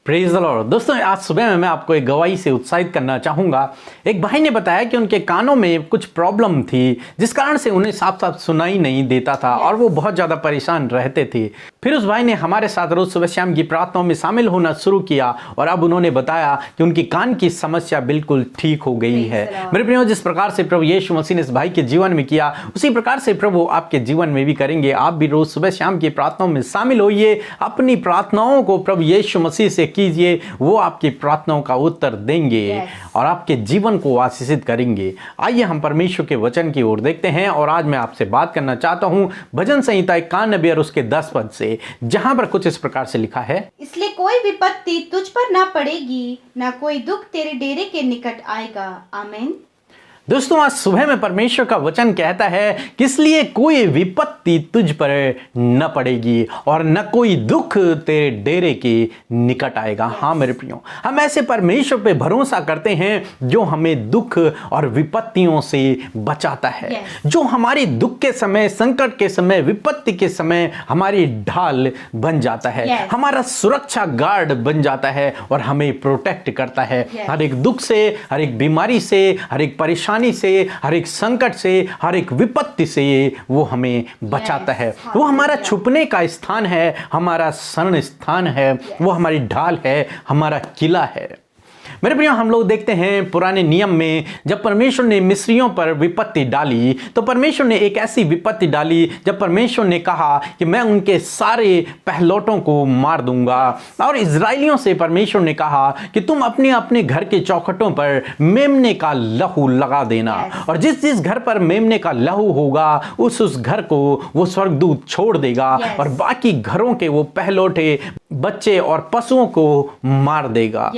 Praise the Lord. दोस्तों, आज सुबह में मैं आपको एक गवाही से उत्साहित करना चाहूँगा। एक भाई ने बताया कि उनके कानों में कुछ प्रॉब्लम थी, जिस कारण से उन्हें साफ साफ सुनाई नहीं देता था और वो बहुत ज़्यादा परेशान रहते थे। फिर उस भाई ने हमारे साथ रोज़ सुबह शाम की प्रार्थनाओं में शामिल होना शुरू किया और अब उन्होंने बताया कि उनकी कान की समस्या बिल्कुल ठीक हो गई है। मेरे प्रियो, जिस प्रकार से प्रभु यीशु मसीह ने इस भाई के जीवन में किया, उसी प्रकार से प्रभु आपके जीवन में भी करेंगे। आप भी रोज़ सुबह शाम की प्रार्थनाओं में शामिल होइए, अपनी प्रार्थनाओं को प्रभु यीशु मसीह से कीजिए, वो आपकी प्रार्थनाओं का उत्तर देंगे और आपके जीवन को आशीषित करेंगे। आइए हम परमेश्वर के वचन की ओर देखते हैं और आज मैं आपसे बात करना चाहता हूं भजन संहिता 91 और उसके 10 पद से, जहां पर कुछ इस प्रकार से लिखा है, इसलिए कोई विपत्ति तुझ पर ना पड़ेगी, ना कोई दुख तेरे डेरे के निकट आएगा। आमीन। दोस्तों, आज सुबह में परमेश्वर का वचन कहता है कि इसलिए कोई विपत्ति तुझ पर न पड़ेगी और न कोई दुख तेरे डेरे के निकट आएगा। हाँ मेरे प्रियो, हम ऐसे परमेश्वर पे भरोसा करते हैं जो हमें दुख और विपत्तियों से बचाता है, जो हमारी दुख के समय, संकट के समय, विपत्ति के समय हमारी ढाल बन जाता है, हमारा सुरक्षा गार्ड बन जाता है और हमें प्रोटेक्ट करता है हर एक दुख से, हर एक बीमारी से, हर एक परेशानी से, हर एक संकट से, हर एक विपत्ति से वो हमें बचाता है। वो हमारा छुपने का स्थान है, हमारा शरण स्थान है, वो हमारी ढाल है, हमारा किला है। मेरे प्रियो, हम लोग देखते हैं पुराने नियम में जब परमेश्वर ने मिस्रियों पर विपत्ति डाली, तो परमेश्वर ने एक ऐसी विपत्ति डाली जब परमेश्वर ने कहा कि मैं उनके सारे पहलौटों को मार दूंगा। और इजराइलियों से परमेश्वर ने कहा कि तुम अपने अपने घर के चौखटों पर मेमने का लहू लगा देना, और जिस जिस घर पर मेमने का लहू होगा उस घर को वो स्वर्गदूत छोड़ देगा और बाकी घरों के वो पहलौठे, बच्चे और पशुओं को मार देगा।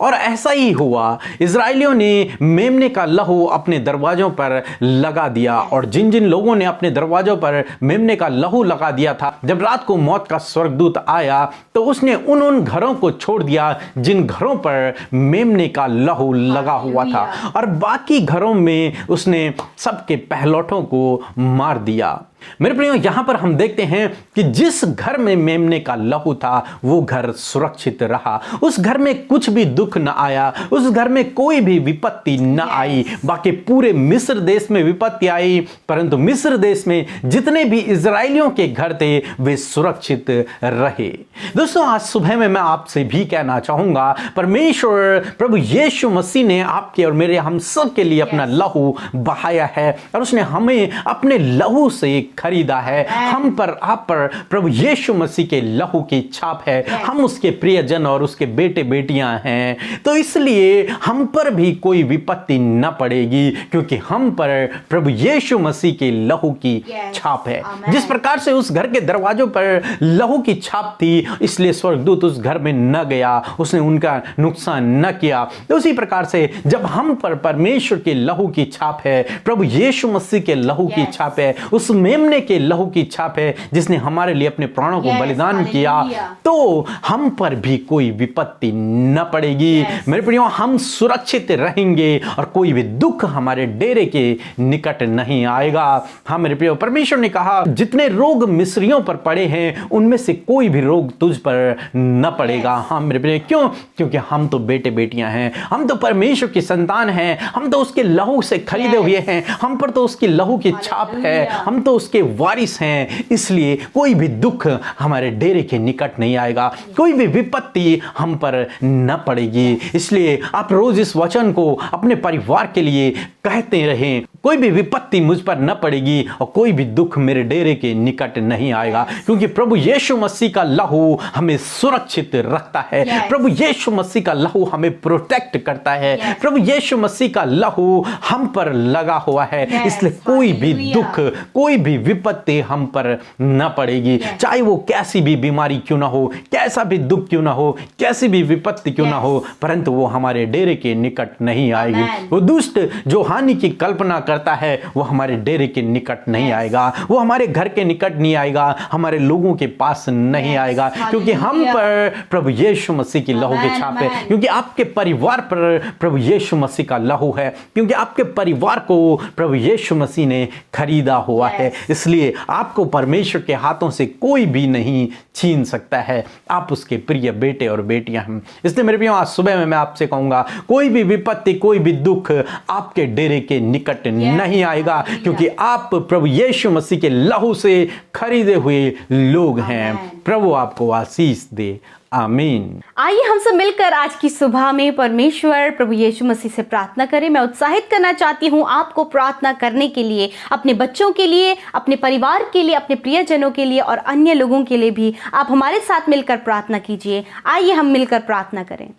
और ऐसा ही हुआ। इजराइलियों ने मेमने का लहू अपने दरवाजों पर लगा दिया, और जिन जिन लोगों ने अपने दरवाजों पर मेमने का लहू लगा दिया था, जब रात को मौत का स्वर्गदूत आया तो उसने उन घरों को छोड़ दिया जिन घरों पर मेमने का लहू लगा हुआ था, और बाकी घरों में उसने सबके पहलौठों को मार दिया। मेरे प्रियो, यहां पर हम देखते हैं कि जिस घर में मेमने का लहू था वो घर सुरक्षित रहा, उस घर में कुछ भी दुख न आया, उस घर में कोई भी विपत्ति न आई। बाकी पूरे मिस्र देश में विपत्ति आई, परंतु मिस्र देश में जितने भी इजराइलियों के घर थे वे सुरक्षित रहे। दोस्तों, आज सुबह में मैं आपसे भी कहना चाहूंगा, परमेश्वर प्रभु यीशु मसीह ने आपके और मेरे, हम सब के लिए अपना लहू बहाया है और उसने हमें अपने लहू से खरीदा है। हम पर, आप पर प्रभु यीशु मसीह के लहू की छाप है। हम उसके प्रियजन और उसके बेटे बेटियां हैं, तो इसलिए हम पर भी कोई विपत्ति न पड़ेगी, क्योंकि हम पर प्रभु यीशु मसीह के लहू की छाप है। जिस प्रकार से उस घर के दरवाजों पर लहू की छाप थी, इसलिए स्वर्गदूत उस घर में न गया, उसने उनका नुकसान न किया। तो उसी प्रकार से जब हम पर परमेश्वर के लहू की छाप है, प्रभु यीशु मसीह के लहू की छाप है, उस मेमने के लहू की छाप है जिसने हमारे लिए अपने प्राणों को बलिदान किया, तो हम पर भी कोई विपत्ति न पड़ेगी। मेरे प्रियो, हम सुरक्षित रहेंगे और कोई भी दुख हमारे डेरे के निकट नहीं आएगा। हाँ मेरे प्रियो, परमेश्वर ने कहा जितने रोग मिस्रियों पर पड़े हैं उनमें से कोई भी रोग तुझ पर न पड़ेगा। हाँ मेरे प्रियो, क्यों? क्योंकि हम तो बेटे बेटियां हैं, हम तो परमेश्वर की संतान हैं, हम तो उसके लहू से खरीदे हुए हैं, हम पर तो उसकी लहू की छाप है, हम तो उसके वारिस हैं। इसलिए कोई भी दुख हमारे डेरे के निकट नहीं आएगा, कोई भी विपत्ति हम पर न पड़ेगी। इसलिए आप रोज इस वचन को अपने परिवार के लिए कहते रहें, कोई भी विपत्ति मुझ पर न पड़ेगी और कोई भी दुख मेरे डेरे के निकट नहीं आएगा, क्योंकि प्रभु यीशु मसीह का लहू हमें सुरक्षित रखता है। प्रभु यीशु मसीह का लहू हमें प्रोटेक्ट करता है। प्रभु यीशु मसीह का लहू हम पर लगा हुआ है, इसलिए कोई भी दुख, कोई भी विपत्ति हम पर न पड़ेगी। चाहे वो कैसी भी बीमारी क्यों ना हो, कैसा भी दुख क्यों ना हो, कैसी भी विपत्ति क्यों ना हो, परंतु वो हमारे डेरे के निकट नहीं आएगी। वो दुष्ट जो हानि की कल्पना करता है वो हमारे डेरे के निकट नहीं आएगा, वो हमारे घर के निकट नहीं आएगा, हमारे लोगों के पास नहीं आएगा, क्योंकि हम पर प्रभु यीशु मसीह की लहू के छाप है, क्योंकि आपके परिवार पर प्रभु यीशु मसीह का लहू है, क्योंकि आपके परिवार को प्रभु यीशु मसीह ने खरीदा हुआ है। इसलिए आपको परमेश्वर के हाथों से कोई भी नहीं छीन सकता है। आप उसके प्रिय बेटे और बेटियां हैं। इसलिए मेरे प्रियो, आज सुबह में मैं आपसे कहूंगा, कोई भी विपत्ति, कोई भी दुख आपके डेरे के निकट नहीं आएगा, क्योंकि आप प्रभु यीशु मसीह के लहू से खरीदे हुए लोग हैं। प्रभु आपको आशीष दे। आमीन। आइए हम सब मिलकर आज की सुबह में परमेश्वर प्रभु यीशु मसीह से प्रार्थना करें। मैं उत्साहित करना चाहती हूँ आपको प्रार्थना करने के लिए, अपने बच्चों के लिए, अपने परिवार के लिए, अपने प्रियजनों के लिए और अन्य लोगों के लिए भी आप हमारे साथ मिलकर प्रार्थना कीजिए। आइए हम मिलकर प्रार्थना करें।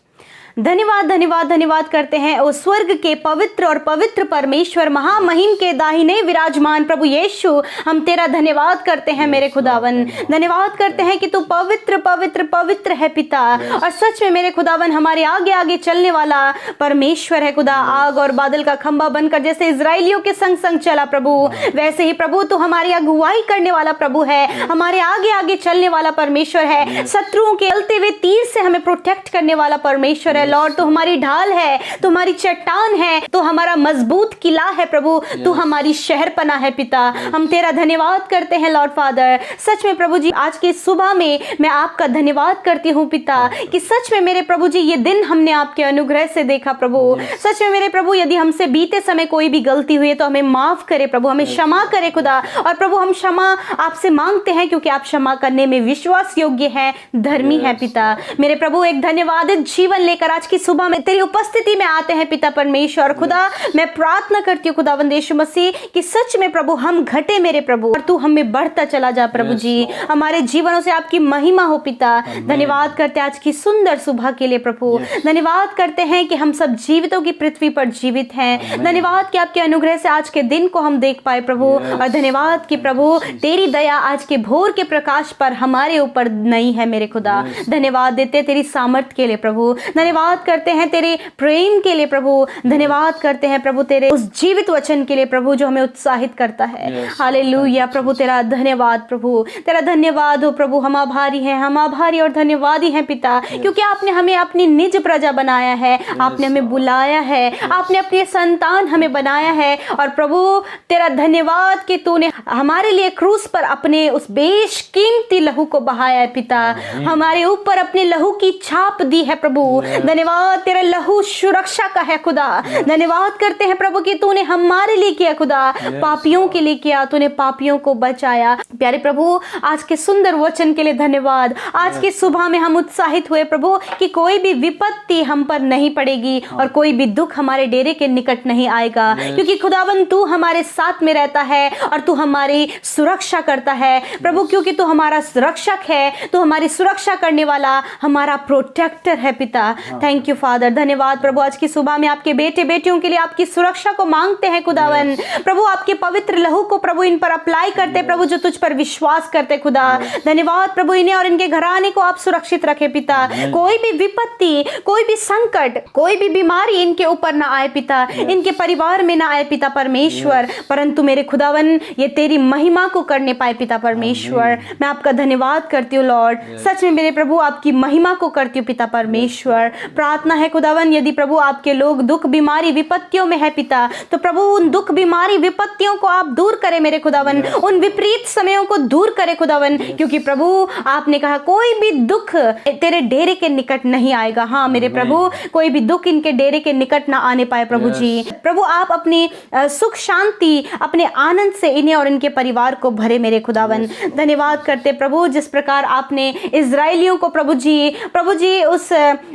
धन्यवाद धन्यवाद धन्यवाद करते हैं ओ स्वर्ग के पवित्र और पवित्र परमेश्वर, महामहिम के दाहिने विराजमान प्रभु यीशु, हम तेरा धन्यवाद करते हैं मेरे खुदावन। धन्यवाद करते हैं कि तू पवित्र पवित्र पवित्र है पिता, और सच में मेरे खुदावन हमारे आगे आगे चलने वाला परमेश्वर है खुदा। आग और बादल का खंभा बनकर जैसे इजराइलियों के संग संग चला प्रभु, वैसे ही प्रभु तू हमारी अगुवाई करने वाला प्रभु है, हमारे आगे आगे चलने वाला परमेश्वर है। शत्रुओं के चलते हुए तीर से हमें प्रोटेक्ट करने वाला परमेश्वर है लॉर्ड। तो हमारी ढाल है, तो हमारी चट्टान है, तो हमारा मजबूत किला है प्रभु, तू हमारी शहरपना है पिता। हम तेरा धन्यवाद करते हैं लॉर्ड फादर। सच में प्रभु जी, आज की सुबह में मैं आपका धन्यवाद करती हूँ पिता, कि सच में मेरे प्रभु जी ये दिन हमने आपके अनुग्रह से देखा प्रभु। सच में मेरे प्रभु, यदि हमसे बीते समय कोई भी गलती हुई है तो हमें माफ करे प्रभु, हमें क्षमा करे खुदा। और प्रभु हम क्षमा आपसे मांगते हैं, क्योंकि आप क्षमा करने में विश्वास योग्य है, धर्मी है पिता। मेरे प्रभु, एक धन्यवादित जीवन लेकर आज की सुबह में तेरी उपस्थिति में आते हैं पिता परमेश्वर। खुदा मैं प्रार्थना करती हूँ खुदावंद यीशु मसीह कि सच में प्रभु हम घटे मेरे प्रभु, और तू हमें बढ़ता चला जा प्रभु जी। हमारे जीवनों से आपकी महिमा हो पिता। धन्यवाद करते हैं आज की सुंदर सुबह के लिए प्रभु। धन्यवाद करते हैं कि हम सब जीवितों की पृथ्वी पर जीवित हैं। धन्यवाद कि आपके अनुग्रह से आज के दिन को हम देख पाए प्रभु। और धन्यवाद कि प्रभु तेरी दया आज के भोर के प्रकाश पर हमारे ऊपर नहीं है मेरे खुदा। धन्यवाद देते तेरी सामर्थ के लिए प्रभु। धन्यवाद करते हैं तेरे प्रेम के लिए प्रभु। धन्यवाद करते हैं प्रभु तेरे उस जीवित वचन के लिए प्रभु, जो हमें उत्साहित करता है। हालेलुया प्रभु, तेरा धन्यवाद प्रभु, तेरा धन्यवाद हो प्रभु। हम आभारी हैं, हम आभारी और धन्यवादी हैं पिता, क्योंकि आपने हमें अपनी निज प्रजा बनाया है, आपने हमें बुलाया है, आपने अपनी संतान हमें बनाया है। और प्रभु तेरा धन्यवाद कि तूने हमारे लिए क्रूस पर अपने उस बेशकीमती लहू को बहाया है पिता। हमारे ऊपर अपने लहू की छाप दी है प्रभु। धन्यवाद, तेरा लहू सुरक्षा का है खुदा। धन्यवाद करते हैं प्रभु कि तूने हमारे लिए किया खुदा, पापियों के लिए किया, तूने पापियों को बचाया। प्यारे प्रभु, आज के सुंदर वचन के लिए धन्यवाद। आज की सुबह में हम उत्साहित हुए प्रभु कि कोई भी विपत्ति हम पर नहीं पड़ेगी और कोई भी दुख हमारे डेरे के निकट नहीं आएगा, क्योंकि खुदावन तू हमारे साथ में रहता है और तू हमारी सुरक्षा करता है प्रभु। क्योंकि तू हमारा सुरक्षक है, तू हमारी सुरक्षा करने वाला हमारा प्रोटेक्टर है पिता। Thank you father. धन्यवाद प्रभु, आज की सुबह में आपके बेटे बेटियों के लिए आपकी सुरक्षा को मांगते हैं खुदावन। प्रभु आपके पवित्र लहू को प्रभु इन पर अप्लाई करते प्रभु, जो तुझ पर विश्वास करते खुदा। धन्यवाद प्रभु, इन्हें और इनके घराने को आप सुरक्षित रखे पिता। कोई भी विपत्ति, कोई भी संकट, कोई भी बीमारी इनके ऊपर ना आए पिता, इनके परिवार में ना आए पिता परमेश्वर, परंतु मेरे खुदावन ये तेरी महिमा को करने पाए पिता परमेश्वर। मैं आपका धन्यवाद करती हूँ लॉर्ड। सच में मेरे प्रभु आपकी महिमा को करती हूँ पिता परमेश्वर। प्रार्थना है खुदावन, यदि प्रभु आपके लोग दुख बीमारी विपत्तियों में है पिता, तो प्रभु उन दुख बीमारी विपत्तियों को आप दूर करें मेरे खुदावन, उन विपरीत समयों को दूर करें खुदावन, क्योंकि प्रभु आपने कहा कोई भी दुख तेरे डेरे के निकट नहीं आएगा। हाँ मेरे प्रभु, कोई भी दुख इनके डेरे के निकट ना आने पाए प्रभु जी। प्रभु आप अपनी सुख शांति, अपने आनंद से इन्हें और इनके परिवार को भरे मेरे खुदावन। धन्यवाद करते प्रभु, जिस प्रकार आपने इजराइलियों को प्रभु जी उस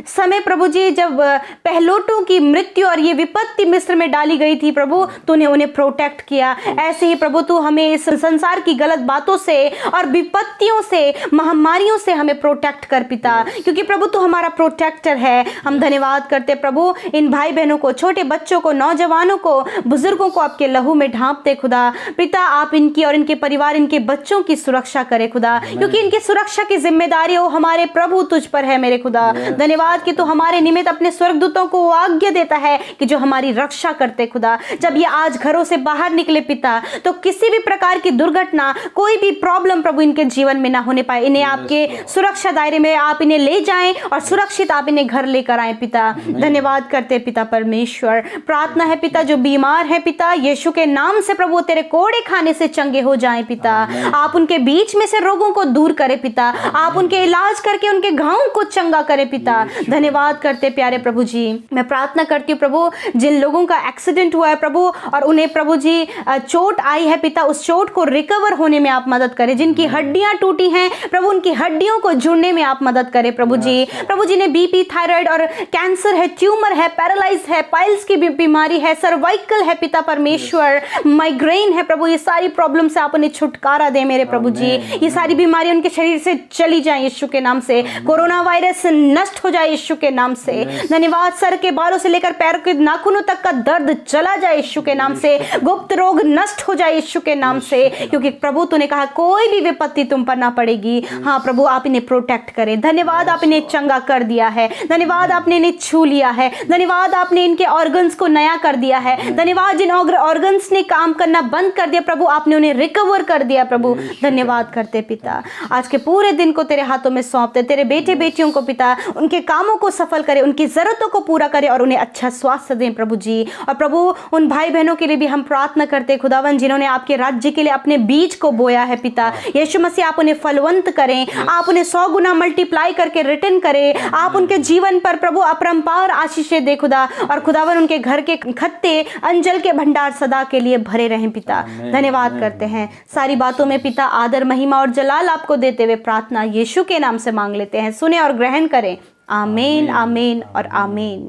समय प्रभु जी जब पहलोटों की मृत्यु और ये विपत्ति मिस्र में डाली गई थी प्रभु, तूने उन्हें प्रोटेक्ट किया। ऐसे ही प्रभु तू हमें इस संसार की गलत बातों से और विपत्तियों से, महामारियों से हमें प्रोटेक्ट कर पिता, क्योंकि प्रभु तू हमारा प्रोटेक्टर है। हम धन्यवाद करते प्रभु, इन भाई बहनों को, छोटे बच्चों को, नौजवानों को, बुजुर्गों को आपके लहू में ढांपते खुदा। पिता आप इनकी और इनके परिवार, इनके बच्चों की सुरक्षा करे खुदा, क्योंकि इनकी सुरक्षा की जिम्मेदारी हो हमारे प्रभु तुझ पर है मेरे खुदा। धन्यवाद कि तू हमारे निमित्त अपने स्वर्गदूतों को आज्ञा देता है कि जो हमारी रक्षा करते खुदा। जब ये आज घरों से बाहर निकले पिता, तो किसी भी प्रकार की दुर्घटना, कोई भी प्रॉब्लम प्रभु इनके जीवन में ना होने पाए। इन्हें आपके सुरक्षा दायरे में आप इन्हें ले जाएं और सुरक्षित आप इन्हें घर लेकर आए पिता। धन्यवाद करते पिता परमेश्वर। प्रार्थना है पिता जो बीमार है पिता, यीशु के नाम से प्रभु तेरे कोड़े खाने से चंगे हो जाएं पिता। आप उनके बीच में से रोगों को दूर करें पिता, आप उनके इलाज करके उनके घावों को चंगा करें पिता। धन्यवाद करते प्यारे प्रभु जी। मैं प्रार्थना करती हूँ प्रभु, जिन लोगों का एक्सीडेंट हुआ है प्रभु और उन्हें प्रभु जी चोट आई है पिता, उस चोट को रिकवर होने में आप मदद करें। जिनकी हड्डियां टूटी हैं प्रभु, उनकी हड्डियों को जुड़ने में आप मदद करें प्रभु जी। प्रभु जी ने बीपी, थायराइड और कैंसर है, ट्यूमर है, पैरालाइज है, पाइल्स की बीमारी है, सर्वाइकल है पिता परमेश्वर, माइग्रेन है प्रभु, ये सारी प्रॉब्लम से आप उन्हें छुटकारा दें मेरे प्रभु जी। ये सारी बीमारियां उनके शरीर से चली जाए यीशु के नाम से। कोरोना वायरस नष्ट हो जाए यीशु के नाम से। धन्यवाद। सर के बालों से लेकर पैर के नाखूनों तक का दर्द चला जाए यीशु के नाम से। गुप्त रोग नष्ट हो जाए यीशु के नाम से, क्योंकि प्रभु तूने कहा कोई भी विपत्ति तुम पर ना पड़ेगी। हाँ प्रभु, आप इन्हें प्रोटेक्ट करें। धन्यवाद, आप इन्हें चंगा कर दिया है। धन्यवाद, आपने इन्हें छू लिया है। धन्यवाद, आपने इनके ऑर्गन्स को नया कर दिया है। धन्यवाद, जिन ऑर्गन्स ने काम करना बंद कर दिया प्रभु, आपने उन्हें रिकवर कर दिया प्रभु। धन्यवाद करते पिता। आज के पूरे दिन को तेरे हाथों में सौंपते, तेरे बेटे बेटियों को पिता उनके कामों को सफल करे, उनकी जरूरतों को पूरा करे और उन्हें अच्छा स्वास्थ्य दें प्रभु जी। और प्रभु उन भाई बहनों के लिए भी हम प्रार्थना करते खुदावन, जिन्होंने आपके राज्य के लिए अपने बीज को बोया है पिता। यीशु मसीह आप उन्हें फलवंत करें, आप उन्हें 100 गुना मल्टीप्लाई करके रिटर्न करें। आप उनके जीवन पर प्रभु अपरंपार आशीषें दे खुदा, और खुदावन उनके घर के खत्ते अंजल के भंडार सदा के लिए भरे रहें पिता। धन्यवाद करते हैं। सारी बातों में पिता आदर, महिमा और जलाल आपको देते हुए प्रार्थना यीशु के नाम से मांग लेते हैं। सुने और ग्रहण करें। आमीन, आमीन और आमीन।